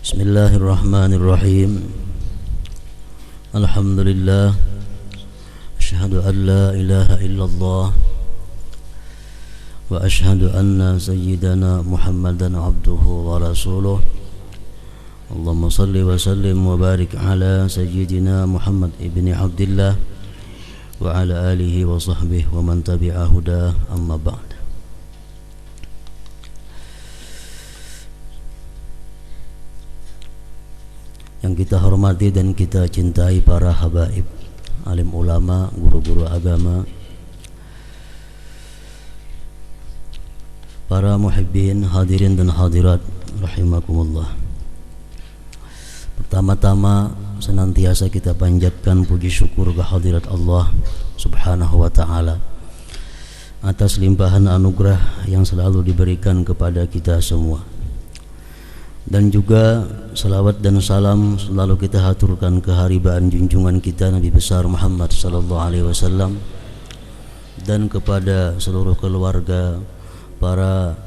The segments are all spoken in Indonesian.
Bismillahirrahmanirrahim. Alhamdulillah. Asyhadu an la ilaha illallah wa asyhadu anna sayyidana Muhammadan abduhu wa rasuluh. Allahumma salli wa sallim wa barik ala sayyidina Muhammad ibni Abdillah wa ala alihi wa sahbihi wa man tabi'a huda, amma ba'd. Yang kita hormati dan kita cintai para habaib, alim ulama, guru-guru agama, para muhibbin, hadirin dan hadirat rahimakumullah. Pertama-tama senantiasa kita panjatkan puji syukur kehadirat Allah Subhanahu wa ta'ala atas limpahan anugerah yang selalu diberikan kepada kita semua. Dan juga salawat dan salam selalu kita haturkan keharibaan junjungan kita Nabi besar Muhammad sallallahu alaihi wasallam dan kepada seluruh keluarga, para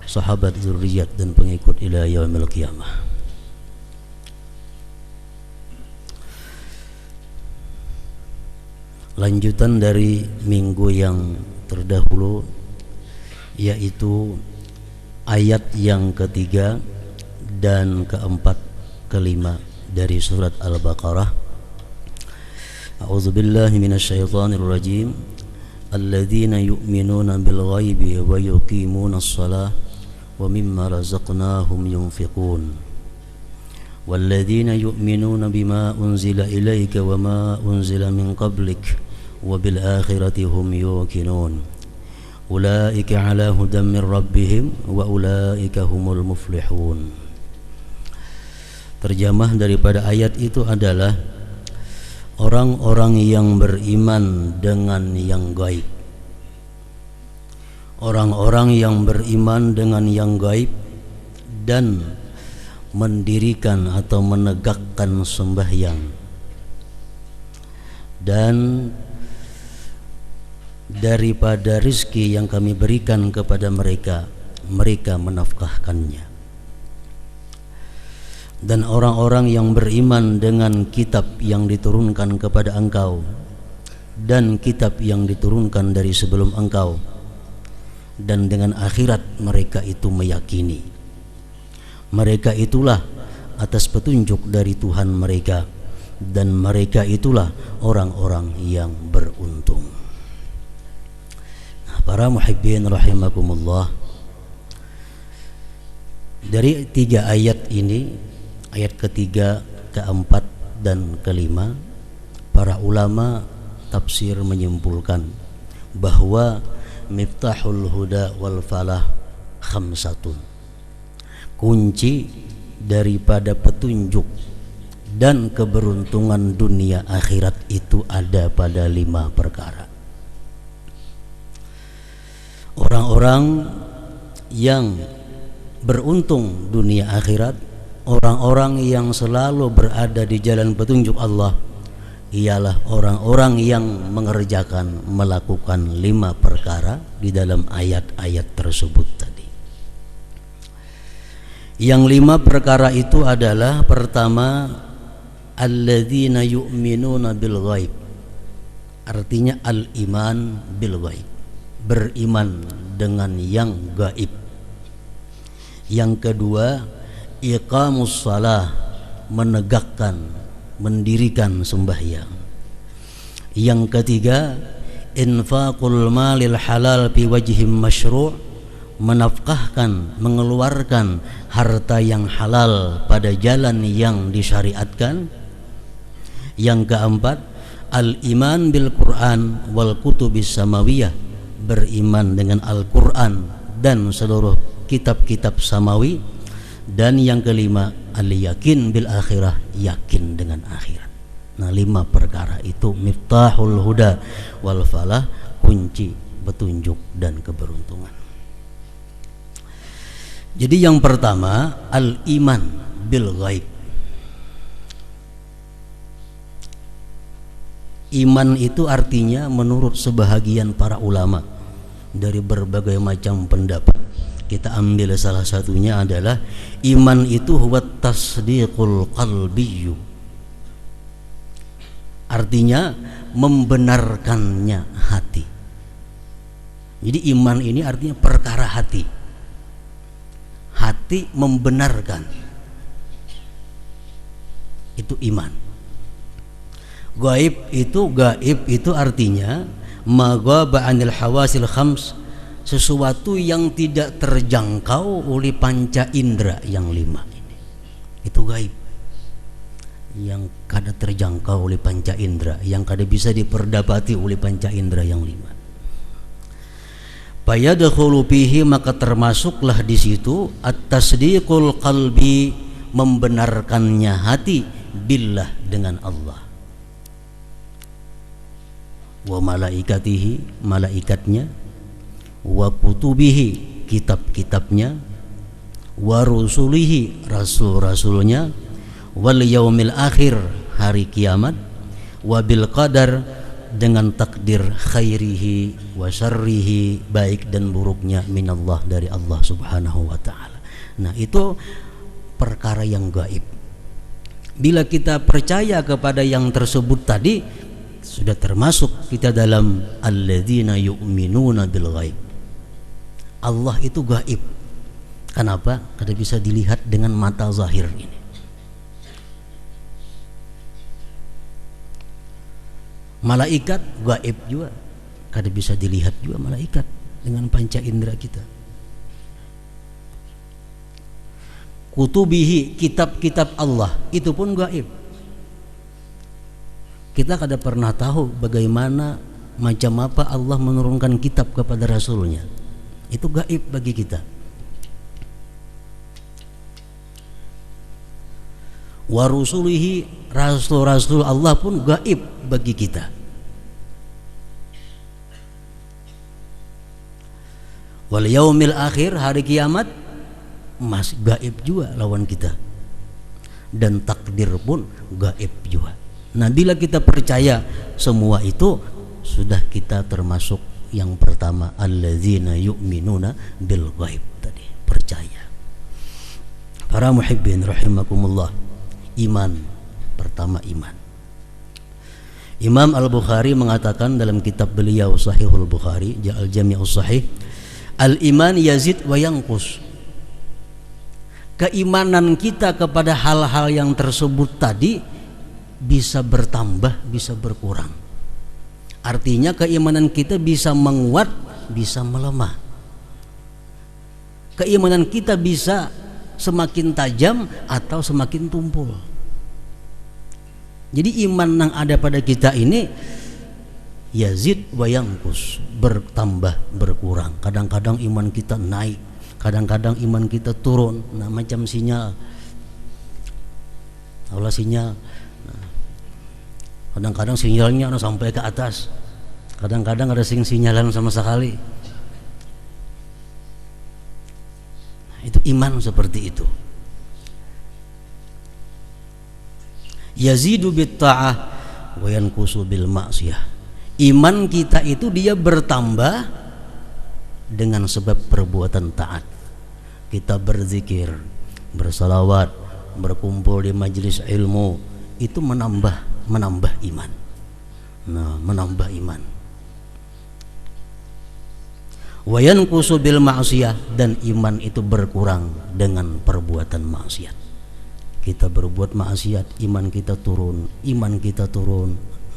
sahabat, zuriat dan pengikut ila yaumil qiyamah. Lanjutan dari minggu yang terdahulu, yaitu ayat yang ketiga dan keempat, kelima dari surat Al-Baqarah. A'udzubillahi minasyaitonir rajim. Alladzina yu'minuna bil ghaibi wa yuqimunas shalah wa mimma razaqnahum yunfiqun. Walladzina yu'minuna bima unzila ilaika wa ma unzila min qablik wa bil akhirati hum yuqinun. Ulaika ala hudan min rabbihim wa ulaika humul muflihun. Terjemah daripada ayat itu adalah orang-orang yang beriman dengan yang gaib. Orang-orang yang beriman dengan yang gaib dan mendirikan atau menegakkan sembahyang, dan daripada rizki yang kami berikan kepada mereka, mereka menafkahkannya. Dan orang-orang yang beriman dengan kitab yang diturunkan kepada engkau dan kitab yang diturunkan dari sebelum engkau, dan dengan akhirat mereka itu meyakini. Mereka itulah atas petunjuk dari Tuhan mereka, dan mereka itulah orang-orang yang beruntung. Nah, para muhibbin rahimakumullah, dari tiga ayat ini, ayat ketiga, keempat, dan kelima, para ulama tafsir menyimpulkan bahwa miftahul huda wal falah khamsatun. Kunci daripada petunjuk dan keberuntungan dunia akhirat itu ada pada 5 perkara. Orang-orang yang beruntung dunia akhirat, orang-orang yang selalu berada di jalan petunjuk Allah, ialah orang-orang yang mengerjakan, melakukan 5 perkara di dalam ayat-ayat tersebut tadi. Yang 5 perkara itu adalah: pertama, alladzina yu'minuna bil ghaib, artinya al-iman bil ghaib, beriman dengan yang gaib. Yang kedua, iqamus salah, menegakkan, mendirikan sembahyang. Yang ketiga, infaqul malil halal fi wajhim masyru', menafkahkan, mengeluarkan harta yang halal pada jalan yang disyariatkan. Yang keempat, al-iman bil Qur'an wal kutubis samawiyah, beriman dengan Al-Qur'an dan seluruh kitab-kitab samawi. Dan yang kelima, al-yakin bil akhirah, yakin dengan akhirat. Nah, 5 perkara itu miftahul huda wal falah, kunci petunjuk dan keberuntungan. Jadi yang pertama, al-iman bil ghaib. Iman itu artinya menurut sebahagian para ulama dari berbagai macam pendapat, Kita ambil salah satunya adalah iman itu huwa tasdiqul qalbiyyu. Artinya membenarkannya hati. Jadi iman ini artinya perkara hati. Hati membenarkan. Itu iman. Gaib itu artinya maghaba 'anil hawasil khams, sesuatu yang tidak terjangkau oleh panca indera yang 5 ini. Itu gaib. Yang kada terjangkau oleh panca indera, yang kada bisa diperdapati oleh panca indera yang 5. Fayadkhulu fihi, maka termasuklah di situ at-tasdiqul qalbi, membenarkannya hati, billah, dengan Allah, wa malaikatihi, malaikatnya, wa kutubihi, kitab-kitabnya, wa rusulihi, rasul-rasulnya, wal yaumil akhir, hari kiamat, wa bil qadar, dengan takdir khairihi wa syarrihi, baik dan buruknya, minallah, dari Allah subhanahu wa ta'ala. Nah, itu perkara yang gaib. Bila kita percaya kepada yang tersebut tadi, sudah termasuk kita dalam alladzina yu'minuna bil ghaib. Allah itu gaib. Kenapa? Kada bisa dilihat dengan mata zahir ini. Malaikat gaib juga, kada bisa dilihat juga malaikat dengan panca indera kita. Kutubihi, kitab-kitab Allah, itu pun gaib. Kita kada pernah tahu bagaimana, macam apa Allah menurunkan kitab kepada Rasulnya. Itu gaib bagi kita. Wa rusulihi, rasul-rasul Allah pun gaib bagi kita. Wal yaumil akhir, hari kiamat, masih gaib juga lawan kita. Dan takdir pun gaib juga. Nah, bila kita percaya semua itu, sudah kita termasuk yang pertama, alladzina yu'minuna bil ghaib tadi, percaya. Para muhibbin rahimakumullah, iman pertama, iman. Imam Al-Bukhari mengatakan dalam kitab beliau Sahihul Bukhari, Al-Jami'us Sahih, al-iman yazid wa yanqus. Keimanan kita kepada hal-hal yang tersebut tadi bisa bertambah, bisa berkurang. Artinya keimanan kita bisa menguat, bisa melemah. Keimanan kita bisa semakin tajam atau semakin tumpul. Jadi iman yang ada pada kita ini yazid wa yanqus, bertambah, berkurang. Kadang-kadang iman kita naik, kadang-kadang iman kita turun. Nah, macam sinyal. Allah sinyal. Kadang-kadang sinyalnya sampai ke atas, kadang-kadang ada sinyalan sama sekali. Itu iman seperti itu. Yazidu bit ta'ah wa yanqusu bil ma'siyah. Iman kita itu dia bertambah dengan sebab perbuatan taat. Kita berzikir, bersalawat, berkumpul di majelis ilmu, itu menambah iman. Nah, menambah iman. Wa yanqusu bil ma'siyah, dan iman itu berkurang dengan perbuatan maksiat. Kita berbuat maksiat, iman kita turun.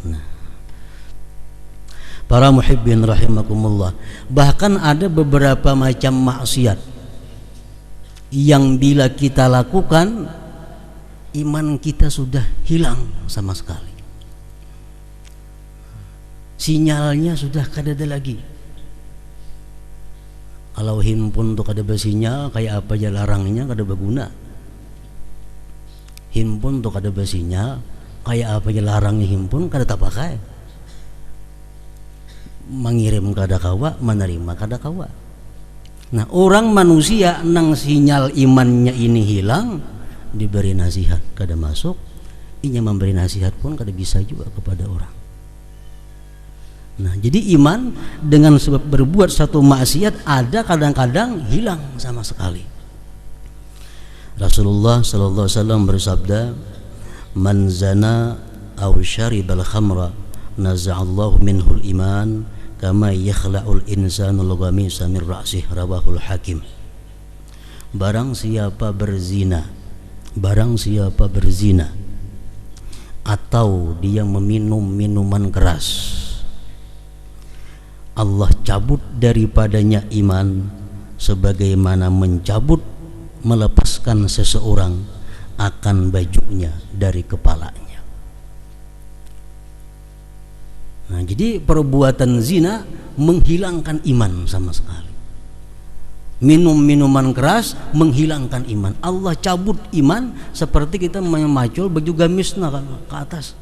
Nah, para muhibbin rahimakumullah, bahkan ada beberapa macam maksiat yang bila kita lakukan, iman kita sudah hilang sama sekali. Sinyalnya sudah kada ada lagi. Kalau handphone tuh kada bersinyal, kayak apa aja larangnya kada berguna. Handphone tuh kada bersinyal, kayak apa aja larangnya handphone kada terpakai. Mengirim kada kawa, menerima kada kawa. Nah, orang manusia nang sinyal imannya ini hilang, diberi nasihat kada masuk, inya memberi nasihat pun kada bisa juga kepada orang. Nah, jadi iman dengan sebab berbuat satu maksiat ada kadang-kadang hilang sama sekali. Rasulullah sallallahu alaihi wasallam bersabda, "Man zana aw syaribal khamra naza'allahu minhul iman kama yakhla'ul insanul ghamisa min ra'sih." Rawahul Hakim. Barang siapa berzina atau dia meminum minuman keras, Allah cabut daripadanya iman sebagaimana melepaskan seseorang akan bajunya dari kepalanya. Nah, jadi perbuatan zina menghilangkan iman sama sekali. Minum minuman keras menghilangkan iman. Allah cabut iman seperti kita memacul baju gamisna ke atas.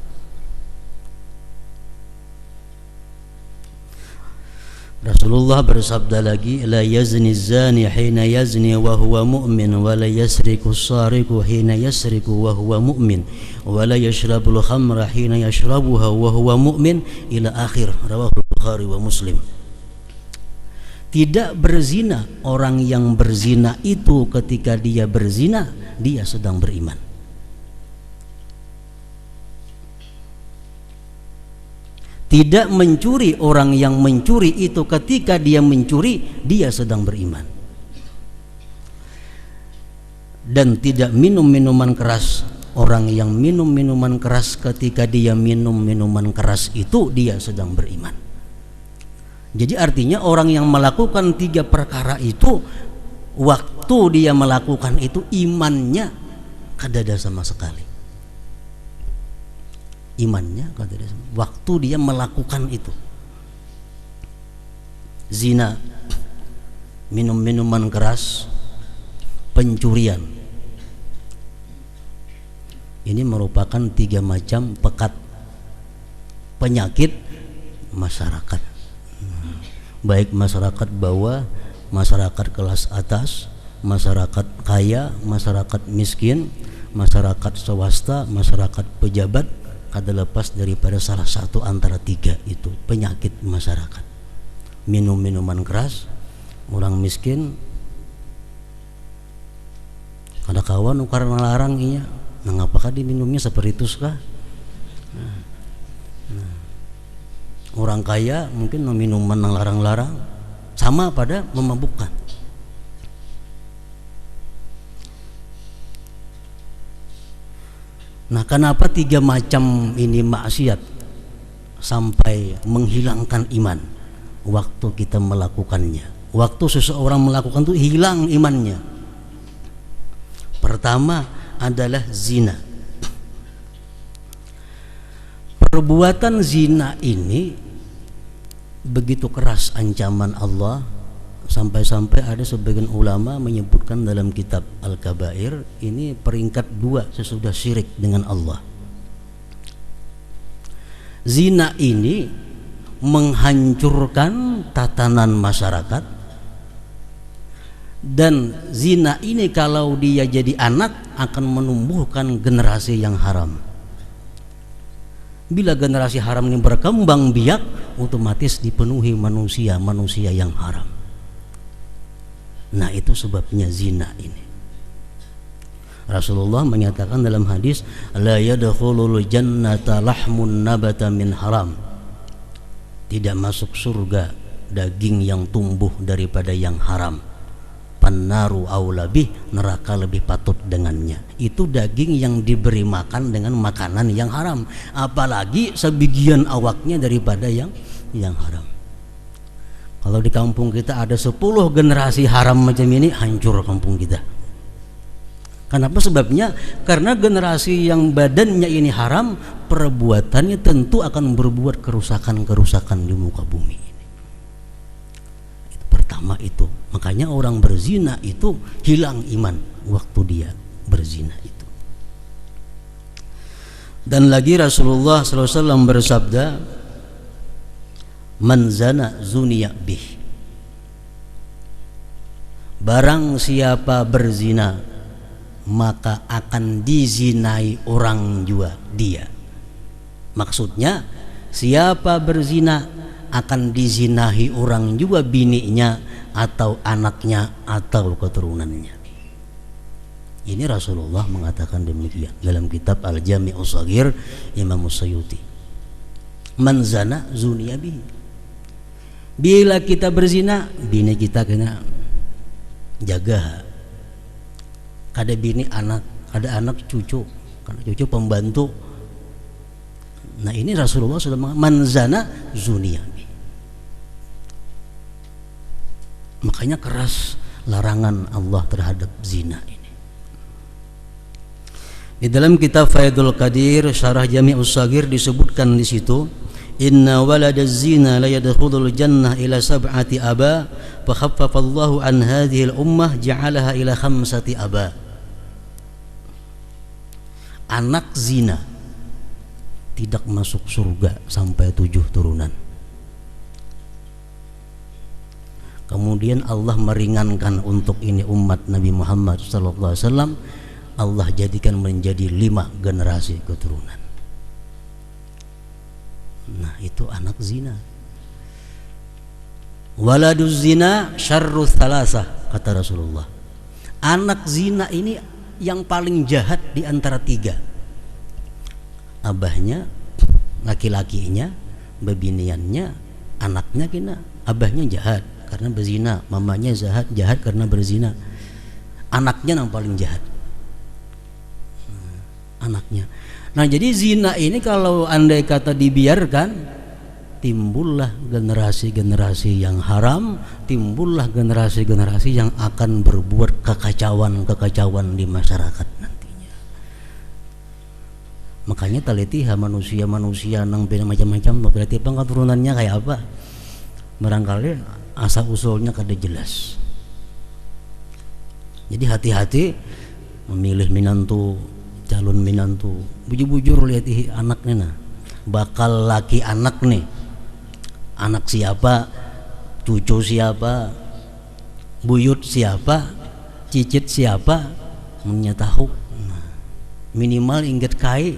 Rasulullah bersabda lagi, la yazni zani hina yazni wa huwa mu'min wa la yasriku sariku hina yasriku wa huwa mu'min wa la yashrabul khamra hina yashrabuha wa huwa mu'min ila akhir. Rawahul Bukhari wa Muslim. Tidak berzina orang yang berzina itu ketika dia berzina dia sedang beriman. Tidak mencuri orang yang mencuri itu ketika dia mencuri dia sedang beriman. Dan tidak minum minuman keras orang yang minum minuman keras ketika dia minum minuman keras itu dia sedang beriman. Jadi artinya orang yang melakukan 3 perkara itu waktu dia melakukan itu imannya kadada sama sekali. Imannya kadada sama. Waktu dia melakukan itu. Zina, minum minuman keras, pencurian. Ini merupakan 3 macam penyakit masyarakat. Baik masyarakat bawah, masyarakat kelas atas, masyarakat kaya, masyarakat miskin, masyarakat swasta, masyarakat pejabat, kada lepas daripada salah satu antara 3 itu penyakit masyarakat. Minum minuman keras, orang miskin kada kawan karena larang iya. Nah, ngapakah diminumnya seperti itu kah? Orang kaya mungkin minuman yang larang-larang sama pada memabukkan. Nah, kenapa 3 macam ini maksiat sampai menghilangkan iman waktu kita melakukannya? Waktu seseorang melakukan itu hilang imannya. Pertama adalah zina. Perbuatan zina ini begitu keras ancaman Allah sampai-sampai ada sebagian ulama menyebutkan dalam kitab Al-Kabair ini peringkat 2 sesudah syirik dengan Allah. Zina ini menghancurkan tatanan masyarakat, dan zina ini kalau dia jadi anak akan menumbuhkan generasi yang haram. Bila generasi haram ini berkembang biak, otomatis dipenuhi manusia yang haram. Nah, itu sebabnya zina ini. Rasulullah menyatakan dalam hadis, la yadkhulul jannata lahmun nabata min haram. Tidak masuk surga daging yang tumbuh daripada yang haram. Pannaru aulabih, neraka lebih patut dengannya. Itu daging yang diberi makan dengan makanan yang haram, apalagi sebagian awaknya daripada yang haram. Kalau di kampung kita ada 10 generasi haram macam ini, hancur kampung kita. Kenapa sebabnya? Karena generasi yang badannya ini haram, perbuatannya tentu akan berbuat kerusakan-kerusakan di muka bumi ini. Itu pertama itu. Makanya orang berzina itu hilang iman waktu dia berzina itu. Dan lagi Rasulullah SAW bersabda, man zana zuniya bih. Barang siapa berzina maka akan dizinai orang juga dia. Maksudnya siapa berzina akan dizinahi orang juga bininya atau anaknya atau keturunannya. Ini Rasulullah mengatakan demikian dalam kitab Al-Jami'us Shaghir Imam Suyuti. Man zana zuniya bihi. Bila kita berzina, bini kita kena jaga. Kada bini anak, ada anak cucu, karena cucu pembantu. Nah ini Rasulullah sudah mengatakan man zana zuniya bihi. Makanya keras larangan Allah terhadap zina ini. Di dalam kitab Faidul Qadir Syarah Jami'us Shaghir disebutkan di situ, inna waladaz zina la yadkhulul jannah ila sab'ati aba fa khaffafa Allahu an hadhihi al-ummah ja'alaha ila khamsati aba. Anak zina tidak masuk surga sampai 7 turunan. Kemudian Allah meringankan untuk ini umat Nabi Muhammad sallallahu alaihi wasallam, Allah jadikan menjadi 5 generasi keturunan. Nah itu anak zina. Waladuz zina syarrus thalasah, kata Rasulullah. Anak zina ini yang paling jahat di antara 3. Abahnya, laki-lakinya, bebiniannya, anaknya kena. Abahnya jahat karena berzina, mamanya jahat karena berzina. Anaknya yang paling jahat. Anaknya. Nah jadi zina ini kalau andai kata dibiarkan, timbullah generasi-generasi yang haram, timbullah generasi-generasi yang akan berbuat kekacauan di masyarakat nantinya. Makanya talitiha manusia nang beda macam-macam, berarti apa keturunannya kayak apa? Barangkali asal usulnya kada jelas. Jadi hati-hati memilih minantu, calon minantu, bujur-bujur lihat anaknya nah, bakal laki anak nih, anak siapa, cucu siapa, buyut siapa, cicit siapa, tahu. Nah, minimal ingat kai,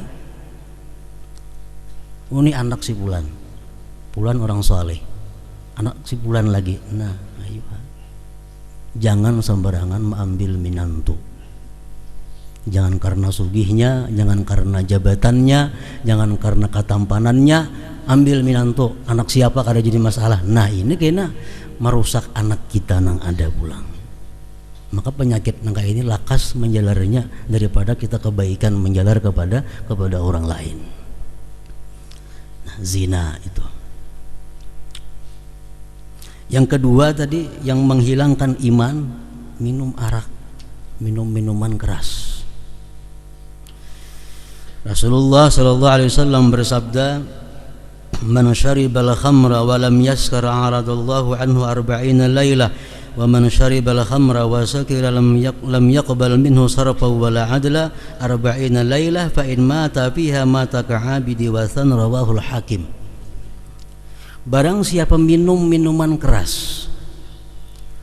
ini anak si Fulan orang soleh, anak si Fulan lagi. Nah ayo, jangan sembarangan mengambil minantu. Jangan karena sugihnya, jangan karena jabatannya, jangan karena ketampanannya ambil minantu. Anak siapa kada jadi masalah. Nah ini kena merusak anak kita nang ada pulang. Maka penyakit nang kayak ini lakas menjalarnya daripada kita kebaikan menjalar kepada orang lain. Nah, zina itu. Yang kedua tadi yang menghilangkan iman, minum arak, minum minuman keras. Rasulullah sallallahu alaihi wasallam bersabda, "Man syaribal khamra wa lam yaskar aradallahu anhu 40 lailah wa man syaribal khamra wa sakira lam yaqbal minhu sarfa wa la adla 40 lailah fa in mata fiha mata ka'abidi wa san." Rawahul Hakim. Barang siapa minum minuman keras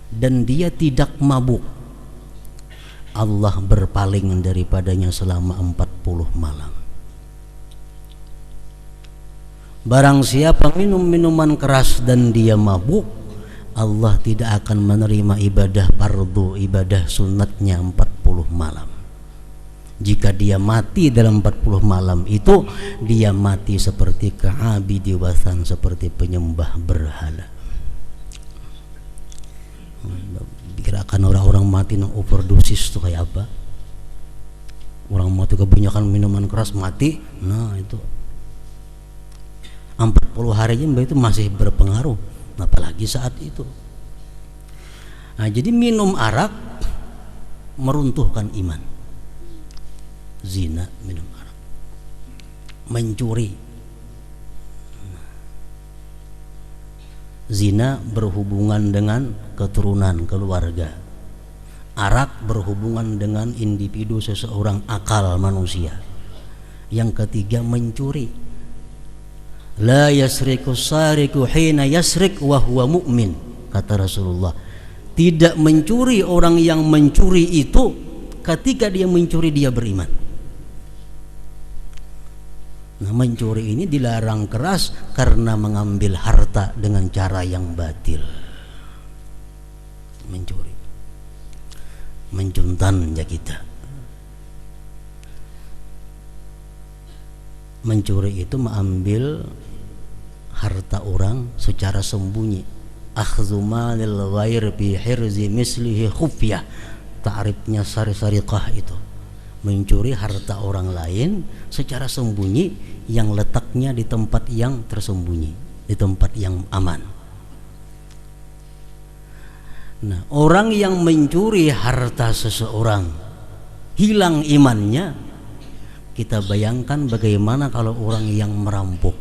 dan dia tidak mabuk, Allah berpaling daripadanya selama 40 malam. Barang siapa minum minuman keras dan dia mabuk, Allah tidak akan menerima ibadah fardu, ibadah sunatnya 40 malam. Jika dia mati dalam 40 malam itu, dia mati seperti ka'abidi wasan, seperti penyembah berhala. Kirakan orang-orang mati nang overdosis itu kayak apa? Orang mati kebanyakan minuman keras mati. Nah itu 40 hari aja itu masih berpengaruh, apalagi saat itu. Nah jadi minum arak meruntuhkan iman. Zina, minum arak, mencuri. Zina berhubungan dengan keturunan keluarga. Arak berhubungan dengan individu seseorang, akal manusia. Yang ketiga mencuri. La yasriku sariku hina yasrik wa huwa mu'min, kata Rasulullah. Tidak mencuri orang yang mencuri itu ketika dia mencuri dia beriman. Nah, mencuri ini dilarang keras karena mengambil harta dengan cara yang batil. Mencuri, mencuntan ya kita. Mencuri itu mengambil harta orang secara sembunyi. Akhdzu malil ghair bi hirzi mislihi khufyah. Ta'rifnya sariqah itu. Mencuri harta orang lain secara sembunyi yang letaknya di tempat yang tersembunyi, di tempat yang aman. Nah, orang yang mencuri harta seseorang hilang imannya. Kita bayangkan bagaimana kalau orang yang merampok.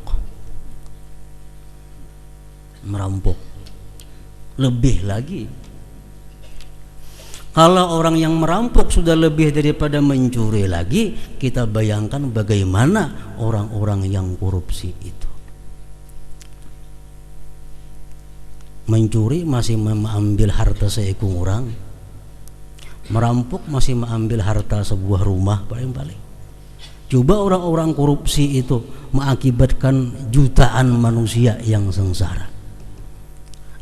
Lebih lagi, kalau orang yang merampok sudah lebih daripada mencuri lagi, kita bayangkan bagaimana orang-orang yang korupsi itu. Mencuri masih mengambil harta seekor orang, merampok masih mengambil harta sebuah rumah paling-paling. Coba orang-orang korupsi itu mengakibatkan jutaan manusia yang sengsara.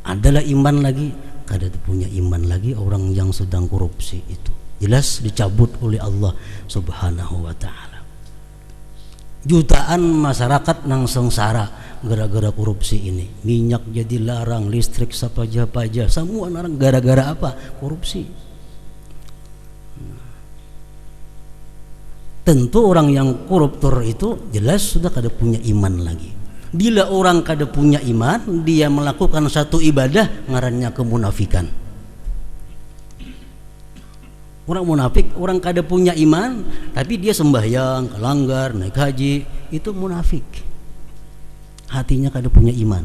Adalah iman lagi, kada punya iman lagi orang yang sedang korupsi itu. Jelas dicabut oleh Allah Subhanahu wa ta'ala. Jutaan masyarakat nang sengsara gara-gara korupsi ini. Minyak jadi larang, listrik sapaja-paja, semua larang gara-gara apa? Korupsi. Tentu orang yang koruptor itu jelas sudah kada punya iman lagi. Bila orang kada punya iman, dia melakukan satu ibadah ngarannya kemunafikan. Orang munafik, orang kada punya iman tapi dia sembahyang, langgar, naik haji, itu munafik. Hatinya kada punya iman.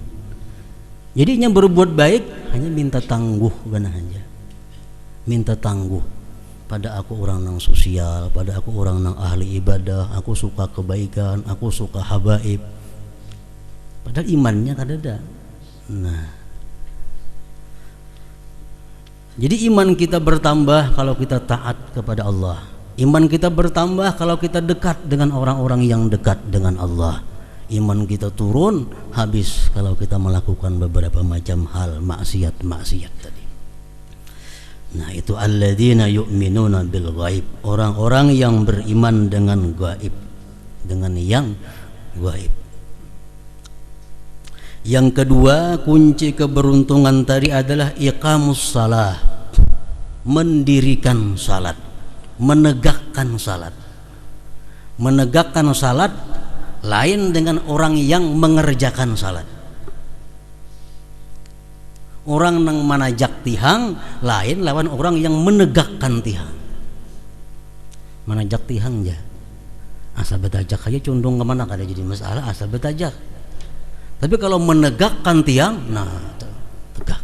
Jadinya berbuat baik hanya minta tangguh benar aja. Minta tangguh. Pada aku orang nang sosial, pada aku orang nang ahli ibadah, aku suka kebaikan, aku suka habaib. Padahal imannya kada ada. Nah, jadi iman kita bertambah kalau kita taat kepada Allah. Iman kita bertambah kalau kita dekat dengan orang-orang yang dekat dengan Allah. Iman kita turun habis kalau kita melakukan beberapa macam hal maksiat tadi. Nah, itu alladzina yu'minuna bil ghaib, orang-orang yang beriman dengan gaib, dengan yang gaib. Yang kedua, kunci keberuntungan tadi adalah iqamus salah, mendirikan salat, menegakkan salat. Menegakkan salat lain dengan orang yang mengerjakan salat. Orang yang manajak tihang lain lawan orang yang menegakkan tihang. Manajak tihang aja, asal betajak aja condong kemana, kada jadi masalah, asal betajak. Tapi kalau menegakkan tiang, nah tegak.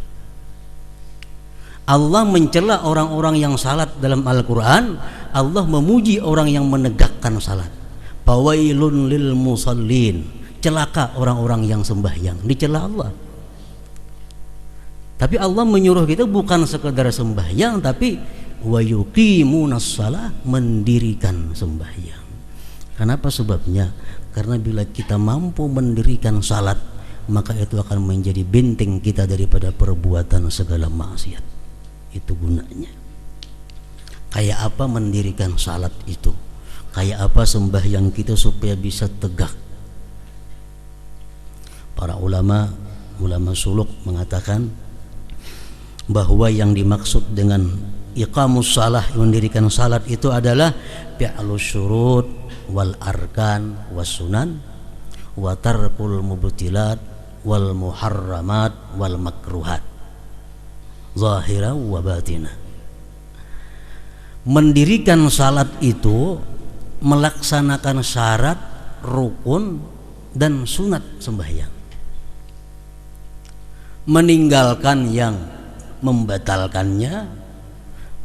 Allah mencela orang-orang yang salat dalam Al-Quran. Allah memuji orang yang menegakkan salat. Fawailun lil musallin, celaka orang-orang yang sembahyang, dicela Allah. Tapi Allah menyuruh kita bukan sekedar sembahyang, tapi wa yuqimunas shalah, mendirikan sembahyang. Kenapa sebabnya? Karena bila kita mampu mendirikan salat, maka itu akan menjadi benteng kita daripada perbuatan segala maksiat. Itu gunanya. Kayak apa mendirikan salat itu? Kayak apa sembahyang kita supaya bisa tegak? Para ulama suluk mengatakan bahwa yang dimaksud dengan iqamus salah, mendirikan salat itu adalah fi'lus syurut wal arkan was sunan wa tarkul mubtilat wal muharramat wal makruhat zahira wa batina. Mendirikan salat itu melaksanakan syarat, rukun dan sunat sembahyang, meninggalkan yang membatalkannya,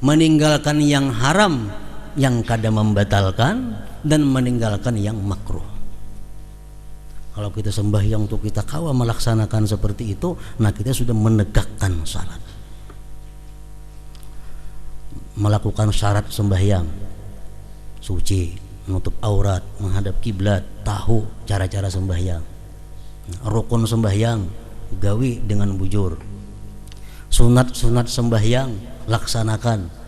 meninggalkan yang haram yang kada membatalkan, dan meninggalkan yang makruh. Kalau kita sembahyang untuk kita kawa melaksanakan seperti itu, nah kita sudah menegakkan salat, melakukan syarat sembahyang, suci, menutup aurat, menghadap kiblat, tahu cara-cara sembahyang. Rukun sembahyang gawi dengan bujur. Sunat-sunat sembahyang laksanakan.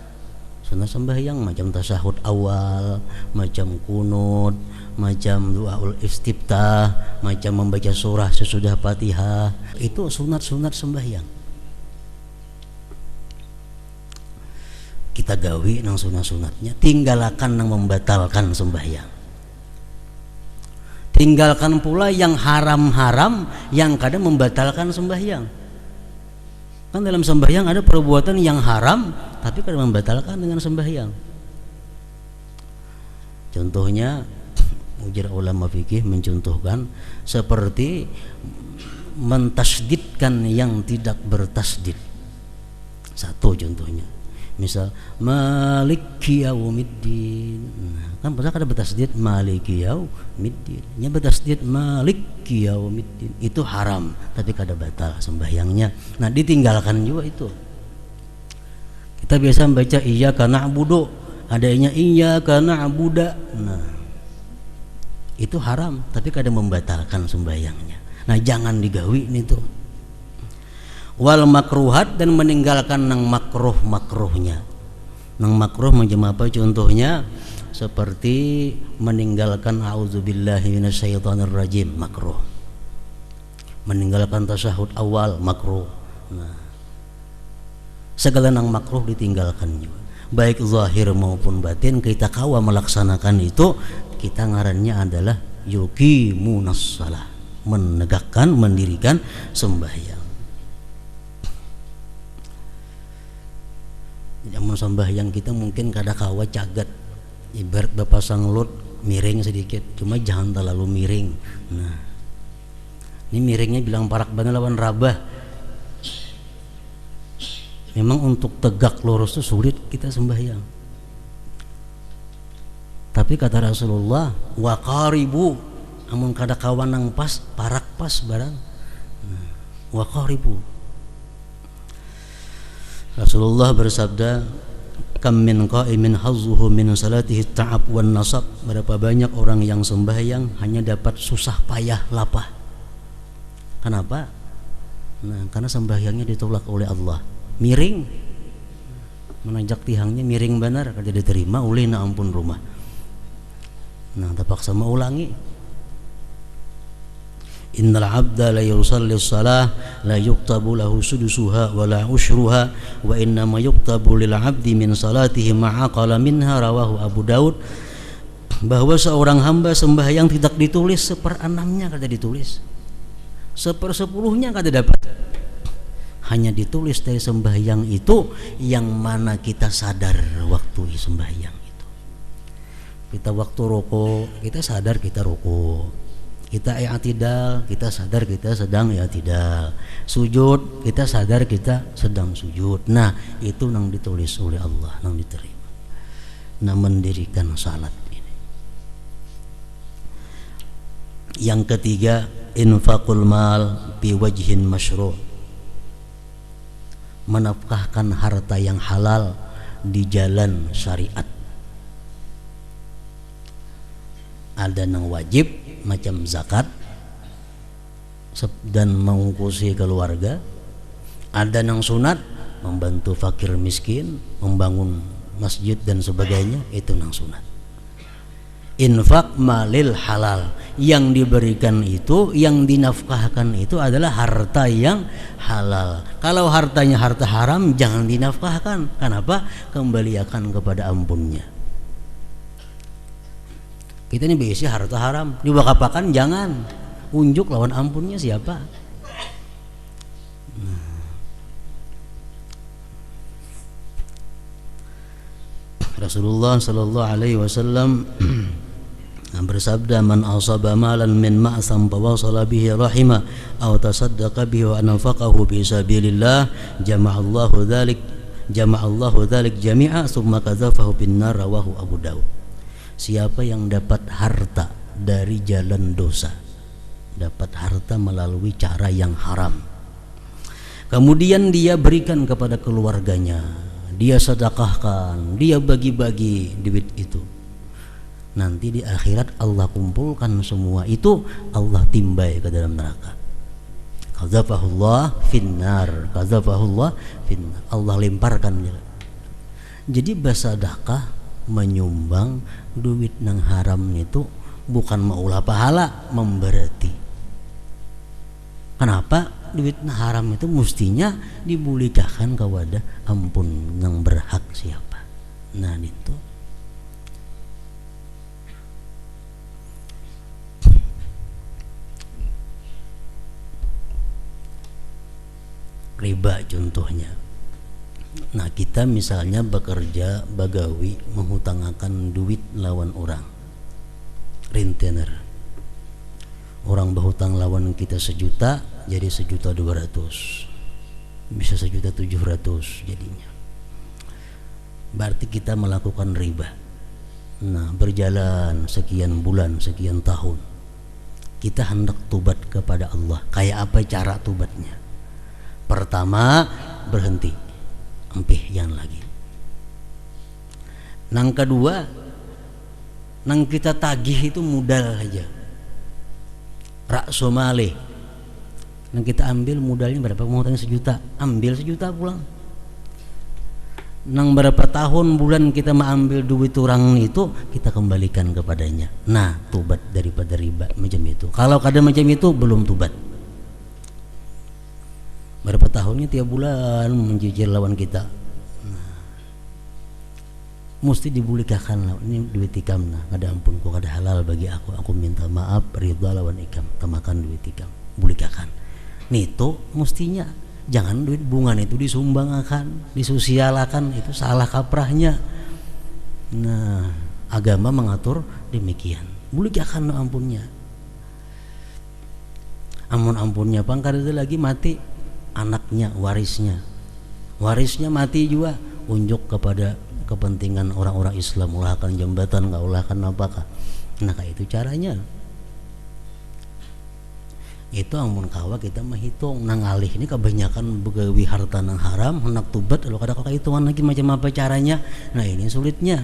Sunat sembahyang macam tasyahud awal, macam kunut, macam doaul istiftah, macam membaca surah sesudah Fatihah. Itu sunat-sunat sembahyang. Kita gawi nang sunat-sunatnya, tinggalkan nang membatalkan sembahyang. Tinggalkan pula yang haram-haram yang kadang membatalkan sembahyang. Kan dalam sembahyang ada perbuatan yang haram tapi kadang membatalkan dengan sembahyang. Contohnya ujar ulama fikih mencontohkan seperti mentasdidkan yang tidak bertasdid. Satu contohnya, misal maliki yaumiddin. Kan bahasa ada bertasdid maliki yaumiddin. Nya bertasdid maliki yaumiddin. Itu haram tapi kada batal sembahyangnya. Nah, ditinggalkan juga itu. Kita biasa membaca iyyaka na'budu, adanya iyyaka na'budu. Nah, itu haram tapi kada membatalkan sembahyangnya. Nah, jangan digawi itu. Wal makruhat, dan meninggalkan nang makruh-makruhnya. Nang makruh macam apa contohnya? Seperti meninggalkan auzubillahi minasyaitonir rajim, makruh. Meninggalkan tasyahud awal, makruh. Nah, segala nang makruh ditinggalkan juga. Baik zahir maupun batin kita kawa melaksanakan itu, kita ngarannya adalah yuqimunas shalah, menegakkan, mendirikan sembahyang. Zaman sembahyang kita mungkin kada kawa cagat, ibarat bapasang lot miring sedikit, cuma jangan terlalu miring. Nah, ini miringnya bilang parak bana lawan rabah. Memang untuk tegak lurus itu sulit kita sembahyang. Tapi kata Rasulullah, wa qaribu, amun kada kawan nang pas, parak pas barang. Nah, wa qaribu. Rasulullah bersabda, kam min qa'imin hazzuhu min salatihi ta'ab wan nasab. Berapa banyak orang yang sembahyang hanya dapat susah payah lapah. Kenapa? Nah, karena sembahyangnya ditolak oleh Allah. Miring, menanjak tihangnya miring benar, kada diterima oleh na ampun rumah. Nah, terpaksa mau ulangi. Innal abda la yusalli shalah la yuktabu lahu sudusuha wa la ushruha wa inna ma yuktabu lil abdi min salatihi ma'aqala minha, rawahu Abu Daud. Bahwa seorang hamba sembahyang tidak ditulis seperenamnya, kada ditulis, sepersepuluhnya kada dapat, hanya ditulis dari sembahyang itu yang mana kita sadar waktu sembahyang itu. Kita waktu rukuk, kita sadar kita rukuk. Kita i'tidal, kita sadar kita sedang i'tidal. Sujud, kita sadar kita sedang sujud. Nah, itu yang ditulis oleh Allah, yang diterima. Nah, mendirikan salat ini. Yang ketiga, infaqul mal bi wajhin masyru'. Menafkahkan harta yang halal di jalan syariat. Ada yang wajib macam zakat dan mengungkusi keluarga, ada yang sunat membantu fakir miskin, membangun masjid dan sebagainya, itu yang sunat. Infak malil halal, yang diberikan itu, yang dinafkahkan itu adalah harta yang halal. Kalau hartanya harta haram, jangan dinafkahkan. Kenapa? Kembalikan kepada ampunnya. Kita ini biasa harta haram, diwakapakan jangan. Unjuk lawan ampunnya siapa? Rasulullah sallallahu alaihi wasallam bersabda, man asaba malan min ma'sam fawasala bihi rahimah aw tasaddaqa bihi wa anfaqahu fi sabilillah jama'allahu dzalik jami'a tsumma kadzafahu binnar, rawahu Abu Daud. Siapa yang dapat harta dari jalan dosa, dapat harta melalui cara yang haram, kemudian dia berikan kepada keluarganya, dia sedekahkan, dia bagi-bagi duit itu, nanti di akhirat Allah kumpulkan semua itu, Allah timbai ke dalam neraka. Qadzafahullah finnar, qadzafahullah finnar, Allah lemparkan dia. Jadi bersedekah menyumbang duit nang haram itu bukan maulah pahala, memberati. Kenapa? Duit nang haram itu mestinya dibulikakan kepada ampun yang berhak siapa. Nah itu riba contohnya. Nah kita misalnya bekerja bagawi menghutangkan duit lawan orang, rentenir. Orang berhutang lawan kita 1 juta, jadi 1.200.000, bisa 1.700.000 jadinya. Berarti kita melakukan riba. Nah berjalan sekian bulan, sekian tahun, kita hendak tobat kepada Allah. Kayak apa cara tobatnya? Pertama, berhenti, empih jangan lagi. Nang kedua, nang kita tagih itu modal aja, raksomale. Nang kita ambil modalnya berapa? Mau hutang 1 juta, ambil 1 juta pulang. Nang berapa tahun bulan kita mengambil duit orang itu, kita kembalikan kepadanya. Nah tobat daripada riba macam itu. Kalau kada macam itu belum tobat. Berapa tahunnya tiap bulan mencicil lawan kita, nah, mesti dibulikakan lah. Ini duit ikam, nah kada ampun kok kada halal bagi aku minta maaf, ridha lawan ikam, tamakan duit ikam, bulikakan. Nito mestinya jangan duit bunga itu disumbangkan, disosialakan, itu salah kaprahnya. Nah agama mengatur demikian, bulikakan ampunnya. Ampunnya pang kada lagi mati anaknya, warisnya mati juga, unjuk kepada kepentingan orang-orang Islam, ulahkan jembatan, nggak ulahkan apakah. Nah kayak itu caranya. Itu amun kawa kita menghitung nang alih ini kebanyakan begawi harta nang haram, hendak tubat, kalau kada kau hitungan lagi macam apa caranya. Nah ini sulitnya.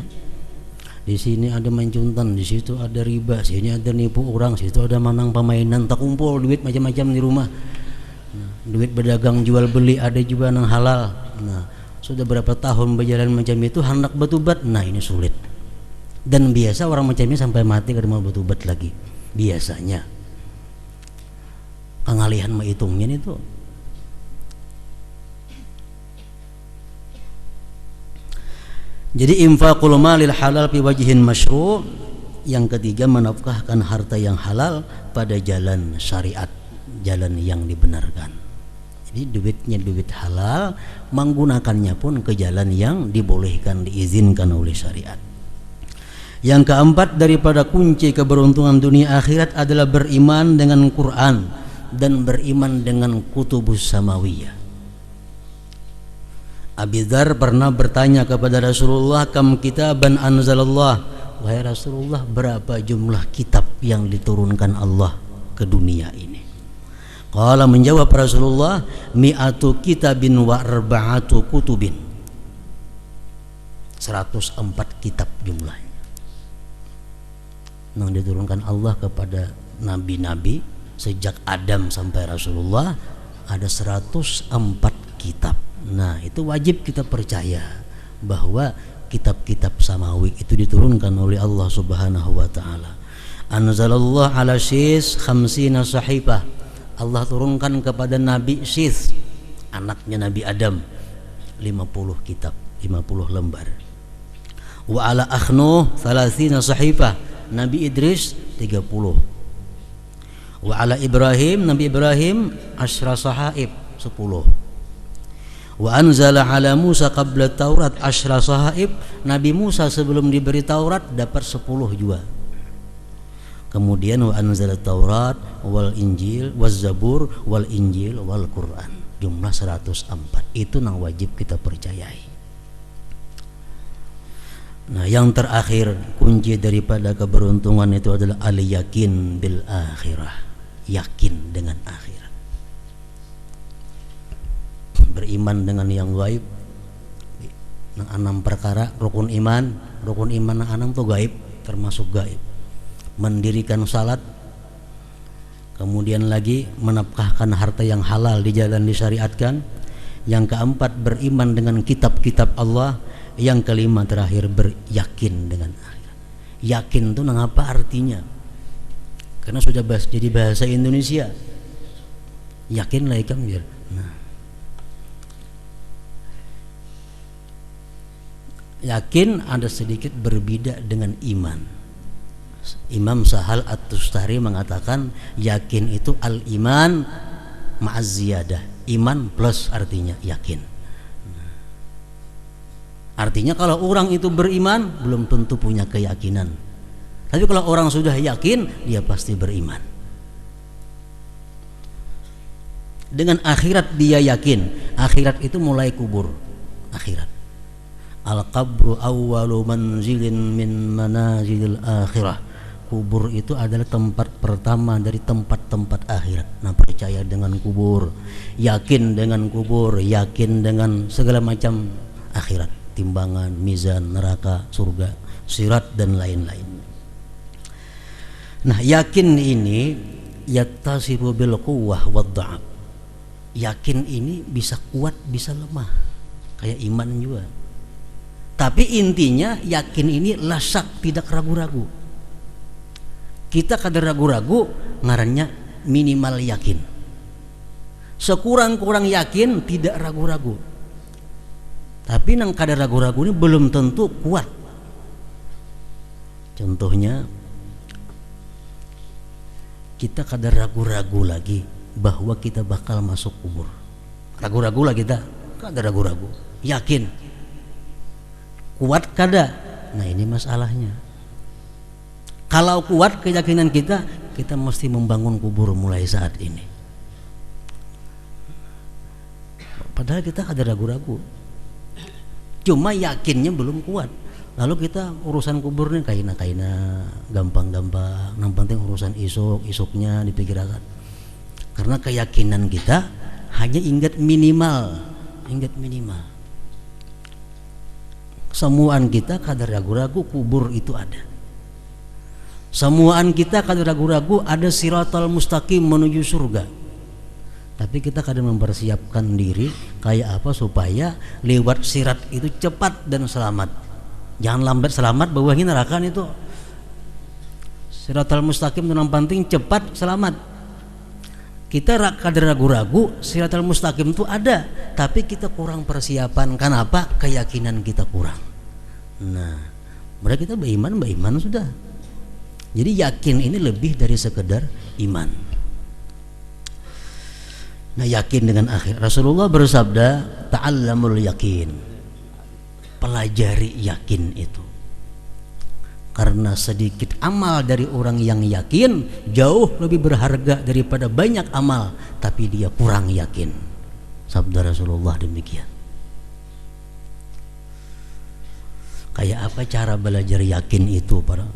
Di sini ada mencuntan, di situ ada riba, sini ada nipu orang, situ ada manang pemainan, tak kumpul duit macam-macam di rumah. Duit berdagang jual beli ada juga nang halal. Nah sudah berapa tahun berjalan macam itu, hendak bertobat. Nah ini sulit. Dan biasa orang macam ini sampai mati kada mau bertobat lagi biasanya. Pengalihan menghitungnya itu. Jadi infaqul malil halal fi wajhin masyru'. Yang ketiga, menafkahkan harta yang halal pada jalan syariat, jalan yang dibenarkan. Jadi duitnya duit halal, menggunakannya pun ke jalan yang dibolehkan, diizinkan oleh syariat. Yang keempat daripada kunci keberuntungan dunia akhirat adalah beriman dengan Quran dan beriman dengan kutubus samawiyah. Abi Dzar pernah bertanya kepada Rasulullah, kam kitaban anzalallah, wahai Rasulullah berapa jumlah kitab yang diturunkan Allah ke dunia ini? Qala, menjawab Rasulullah, mi'atu kitabin wa arba'atu kutubin, 104 kitab jumlahnya yang diturunkan Allah kepada nabi-nabi sejak Adam sampai Rasulullah, ada 104 kitab. Nah itu wajib kita percaya bahwa kitab-kitab samawi itu diturunkan oleh Allah subhanahu wa ta'ala. Anzalallah ala syis khamsina sahifah, Allah turunkan kepada Nabi Syith, anaknya Nabi Adam, 50 kitab, 50 lembar. Wa ala Akhnuh 30 sahifah, Nabi Idris 30. Wa ala Ibrahim, Nabi Ibrahim 10 sahaib, 10. Wa anzala ala Musa qabla Taurat 10 sahaib, Nabi Musa sebelum diberi Taurat dapat 10 juga. Kemudian wa anzala Taurat wal Injil waz Zabur wal Injil wal Quran, jumlah 104. Itu yang wajib kita percayai. Nah yang terakhir, kunci daripada keberuntungan itu adalah al-yakin bil akhirah, yakin dengan akhirat. Beriman dengan yang gaib, nang 6 perkara rukun iman nang 6 tuh gaib. termasuk gaib. Mendirikan salat, kemudian lagi menafkahkan harta yang halal di jalan disyariatkan. Yang keempat, beriman dengan kitab-kitab Allah. Yang kelima terakhir, beryakin dengan akhirat. Yakin itu apa artinya? Karena sudah jadi bahasa Indonesia. Yakinlah ikam biar. Yakin ada sedikit berbeda dengan iman. Imam Sahal At-Tustari mengatakan yakin itu al-iman ma'az ziyadah. Iman plus artinya yakin. Artinya kalau orang itu beriman belum tentu punya keyakinan. Tapi kalau orang sudah yakin, dia pasti beriman. Dengan akhirat dia yakin. Akhirat itu mulai kubur. Akhirat. Al-qabru awwalu manzilin min manazilil akhirah. Kubur itu adalah tempat pertama dari tempat-tempat akhirat. Nah, percaya dengan kubur, yakin dengan kubur, yakin dengan segala macam akhirat, timbangan, mizan, neraka, surga, sirat dan lain-lain. Nah, yakin ini yattasifu bil quwwah wad dha'af. Yakin ini bisa kuat, bisa lemah. Kayak iman juga. Tapi intinya yakin ini lasak, tidak ragu-ragu. Kita kadang ragu-ragu, ngarannya minimal yakin. Sekurang-kurang yakin, tidak ragu-ragu. Tapi nang kadang ragu-ragu ini belum tentu kuat. Contohnya, kita kadang ragu-ragu lagi bahwa kita bakal masuk kubur. Ragu-ragu lah kita, kadang ragu-ragu. Yakin, kuat kada. Nah, ini masalahnya. Kalau kuat keyakinan kita mesti membangun kubur mulai saat ini. Padahal kita ada ragu-ragu. Cuma yakinnya belum kuat. Lalu kita urusan kuburnya kaina-kaina, gampang-gampang. Yang penting urusan isuknya dipikirkan. Karena keyakinan kita hanya ingat minimal. Semuaan kita kadang ragu-ragu kubur itu ada. Semuaan kita kadang ragu-ragu ada siratal mustaqim menuju surga. Tapi kita kadang mempersiapkan diri kayak apa supaya lewat sirat itu cepat dan selamat. Jangan lambat selamat, bawahnya neraka itu. Siratal mustaqim itu yang penting cepat selamat. Kita kadang ragu-ragu siratal mustaqim itu ada, tapi kita kurang persiapan. Kenapa? Keyakinan kita kurang. Nah, berarti kita beriman sudah. Jadi yakin ini lebih dari sekedar iman. Nah, yakin dengan akhir. Rasulullah bersabda, ta'allamul yakin. Pelajari yakin itu. Karena sedikit amal dari orang yang yakin jauh lebih berharga daripada banyak amal tapi dia kurang yakin. Sabda Rasulullah demikian. Kayak apa cara belajar yakin itu para?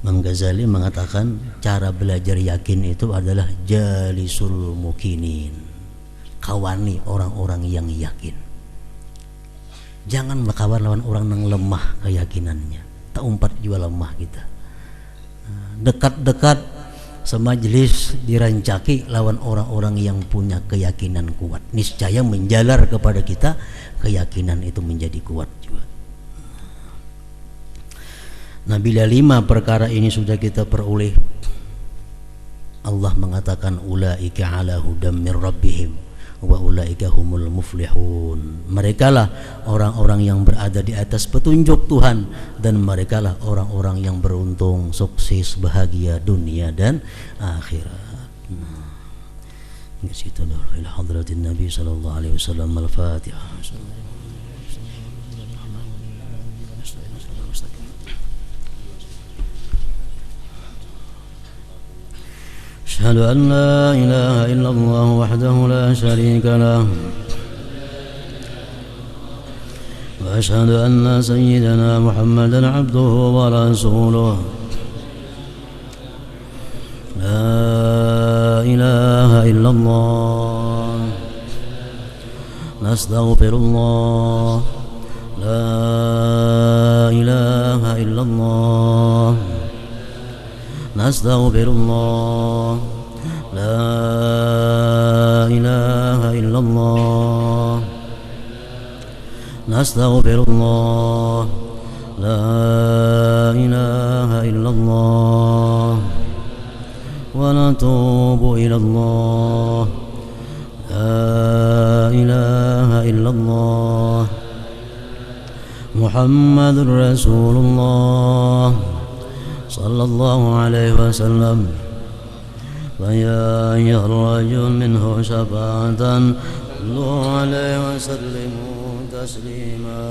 Imam Ghazali mengatakan cara belajar yakin itu adalah jalisul mukinin. Kawani orang-orang yang yakin. Jangan berkawan lawan orang yang lemah keyakinannya. Tak umpat juga lemah kita. Dekat-dekat semajlis dirancaki lawan orang-orang yang punya keyakinan kuat. Niscaya menjalar kepada kita keyakinan itu menjadi kuat juga. Nah, bila 5 perkara ini sudah kita peroleh, Allah mengatakan ulaika ala hudam min rabbihim wa ulaika humul muflihun. Merekalah orang-orang yang berada di atas petunjuk Tuhan dan merekalah orang-orang yang beruntung, sukses, bahagia dunia dan akhirat. Nah, ini situ dulu. Ila hadratin Nabi sallallahu alaihi wasallam. Al-Fatihah. أشهد أن لا إله إلا الله وحده لا شريك له وأشهد أن سيدنا محمدا عبده ورسوله لا إله إلا الله نستغفر الله لا إله إلا الله نستغفر الله لا إله إلا الله نستغفر الله لا إله إلا الله ونتوب إلى الله لا إله إلا الله محمد رسول الله صلى الله عليه وسلم فيا أيها الرجل منه شفاعة صلوا عليه وسلموا تسليما